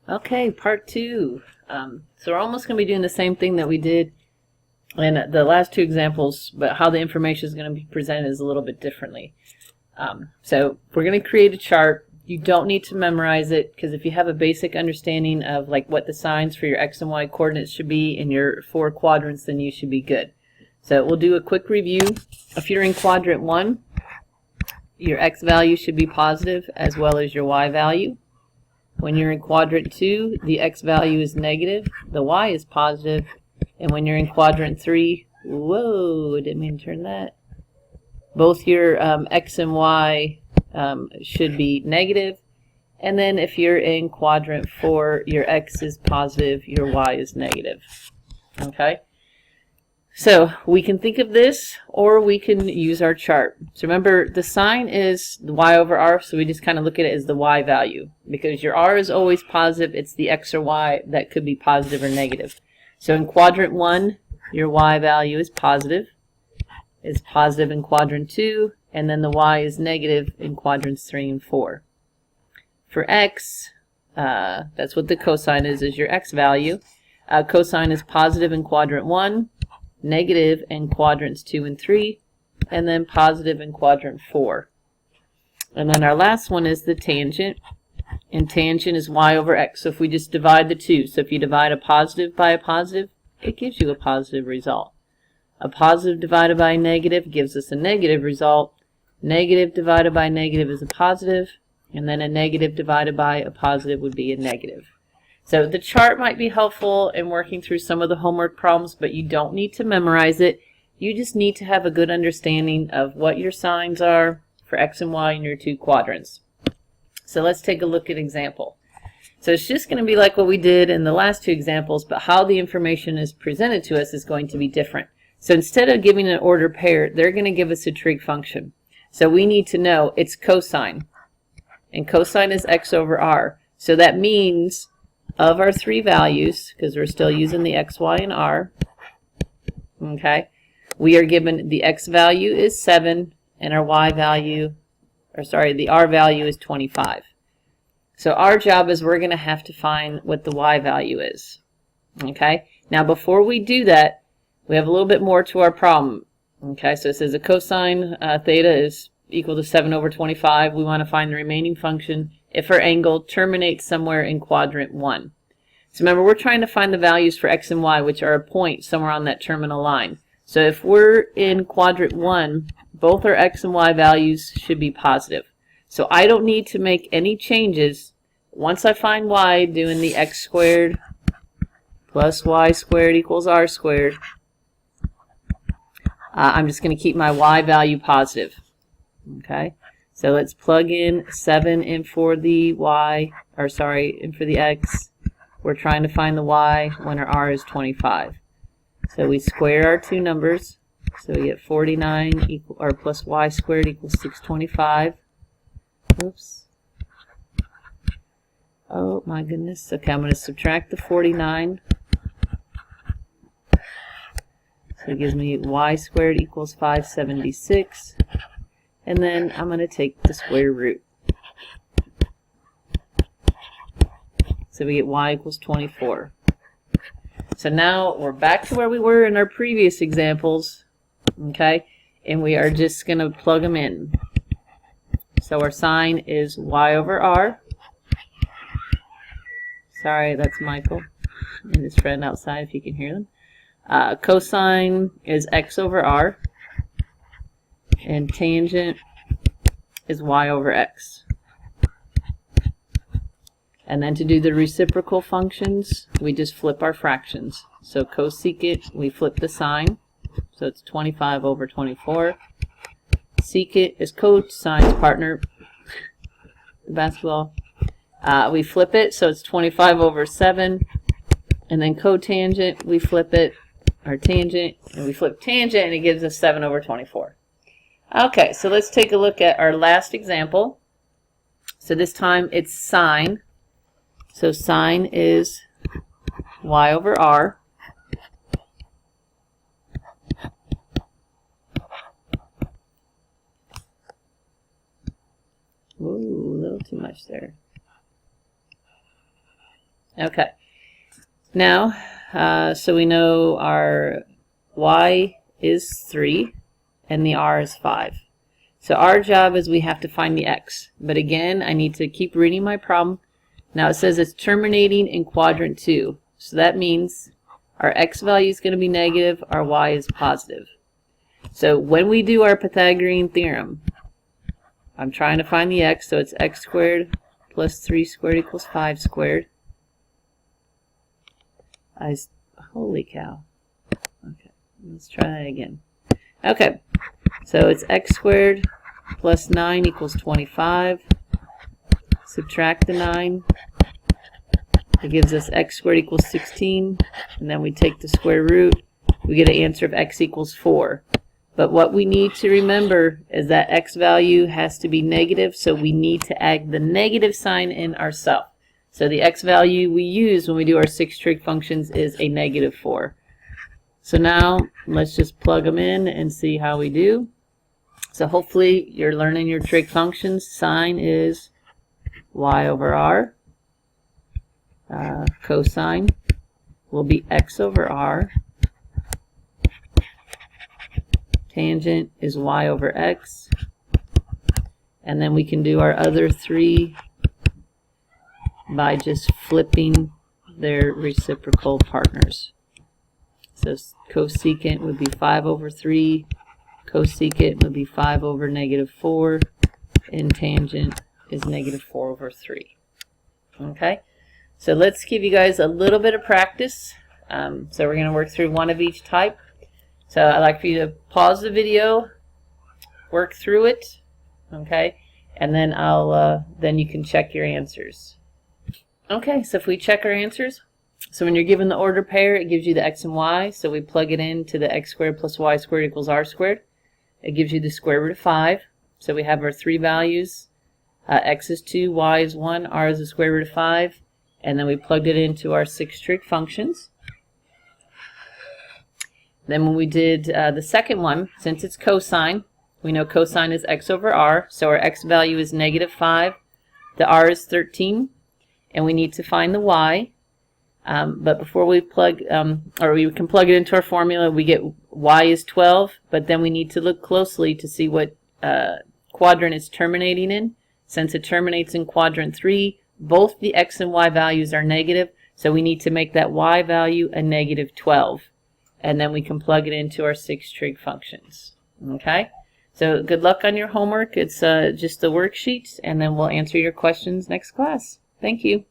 Okay, part two. So we're almost going to be doing the same thing that we did in the last two examples, but how the information is going to be presented is a little bit differently. So we're going to create a chart. You don't need to memorize it, because if you have a basic understanding of like what the signs for your X and Y coordinates should be in your 4 quadrants, then you should be good. So we'll do a quick review. If you're in quadrant 1, your X value should be positive as well as your Y value. When you're in quadrant 2, the X value is negative, the Y is positive, and when you're in quadrant 3, whoa, I didn't mean to turn that. Both your X and Y should be negative, and then if you're in quadrant 4, your X is positive, your Y is negative. Okay? So we can think of this, or we can use our chart. So remember, the sign is the Y over R, so we just kind of look at it as the Y value. Because your R is always positive, it's the X or Y that could be positive or negative. So in quadrant 1, your Y value is positive. It's positive in quadrant 2, and then the Y is negative in quadrants 3 and 4. For X, that's what the cosine is your X value. Cosine is positive in quadrant 1, negative in quadrants 2 and 3, and then positive in quadrant 4. And then our last one is the tangent, and tangent is Y over X. So if we just divide the two, so if you divide a positive by a positive, it gives you a positive result. A positive divided by a negative gives us a negative result. Negative divided by a negative is a positive, and then a negative divided by a positive would be a negative. So the chart might be helpful in working through some of the homework problems, but you don't need to memorize it. You just need to have a good understanding of what your signs are for X and Y in your 2 quadrants. So let's take a look at example. So it's just going to be like what we did in the last 2 examples, but how the information is presented to us is going to be different. So instead of giving an ordered pair, they're going to give us a trig function. So we need to know its cosine. And cosine is X over R. So that means of our 3 values, because we're still using the X, Y, and R, okay, we are given the X value is 7, and our Y value, or sorry, the R value is 25. So our job is we're going to have to find what the Y value is. Okay, now before we do that, we have a little bit more to our problem. Okay, so it says a cosine theta is equal to 7 over 25. We want to find the remaining function if our angle terminates somewhere in quadrant 1. So remember, we're trying to find the values for X and Y, which are a point somewhere on that terminal line. So if we're in quadrant 1, both our X and Y values should be positive. So I don't need to make any changes. Once I find Y, doing the X squared plus Y squared equals R squared, I'm just going to keep my Y value positive. Okay, so let's plug in 7 in for the Y, or sorry, in for the X. We're trying to find the Y when our R is 25. So we square our 2 numbers. So we get 49 equal, or plus Y squared equals 625. Oops. Oh my goodness. Okay, I'm going to subtract the 49. So it gives me Y squared equals 576. And then I'm going to take the square root. So we get Y equals 24. So now we're back to where we were in our previous examples. Okay? And we are just going to plug them in. So our sign is Y over R. Sorry, that's Michael and his friend outside if you can hear them. Cosine is X over R. And tangent is Y over X. And then to do the reciprocal functions, we just flip our fractions. So cosecant, we flip the sign. So it's 25 over 24. Secant is cosine's partner, the basketball. We flip it, so it's 25 over 7. And then cotangent, we flip it, or tangent, and we flip tangent, and it gives us 7 over 24. Okay, so let's take a look at our last example. So this time it's sine. So sine is Y over R. Ooh, a little too much there. Okay. Now, so we know our y is 3 and the r is 5. So our job is we have to find the x. But again, I need to keep reading my problem. Now it says it's terminating in quadrant 2. So that means our x value is going to be negative, our y is positive. So when we do our Pythagorean theorem, I'm trying to find the x, so it's x squared plus 3 squared equals 5 squared. Holy cow. Okay, let's try that again. Okay, so it's x squared plus 9 equals 25. Subtract the 9. It gives us x squared equals 16. And then we take the square root. We get an answer of x equals 4. But what we need to remember is that x value has to be negative, so we need to add the negative sign in ourselves. So the x value we use when we do our 6 trig functions is a negative 4. So now let's just plug them in and see how we do. So hopefully you're learning your trig functions. Sine is y over r. Cosine will be x over r. Tangent is y over x. And then we can do our other 3 by just flipping their reciprocal partners. So cosecant would be 5 over 3. Cosecant would be 5 over negative 4. And tangent is negative 4 over 3. Okay? So let's give you guys a little bit of practice. So we're going to work through one of each type. So I'd like for you to pause the video, work through it, okay? And then then you can check your answers. Okay, so if we check our answers, so when you're given the order pair, it gives you the x and y, so we plug it into the x squared plus y squared equals r squared. It gives you the square root of 5, so we have our 3 values. X is 2, y is 1, r is the square root of 5, and then we plugged it into our 6 trig functions. Then when we did the second one, since it's cosine, we know cosine is x over r, so our x value is negative 5, the r is 13, and we need to find the y. But before we plug, or we can plug it into our formula, we get y is 12, but then we need to look closely to see what quadrant it's terminating in. Since it terminates in quadrant 3, both the x and y values are negative, so we need to make that y value a negative 12. And then we can plug it into our 6 trig functions. Okay? So good luck on your homework. It's just the worksheets, and then we'll answer your questions next class. Thank you.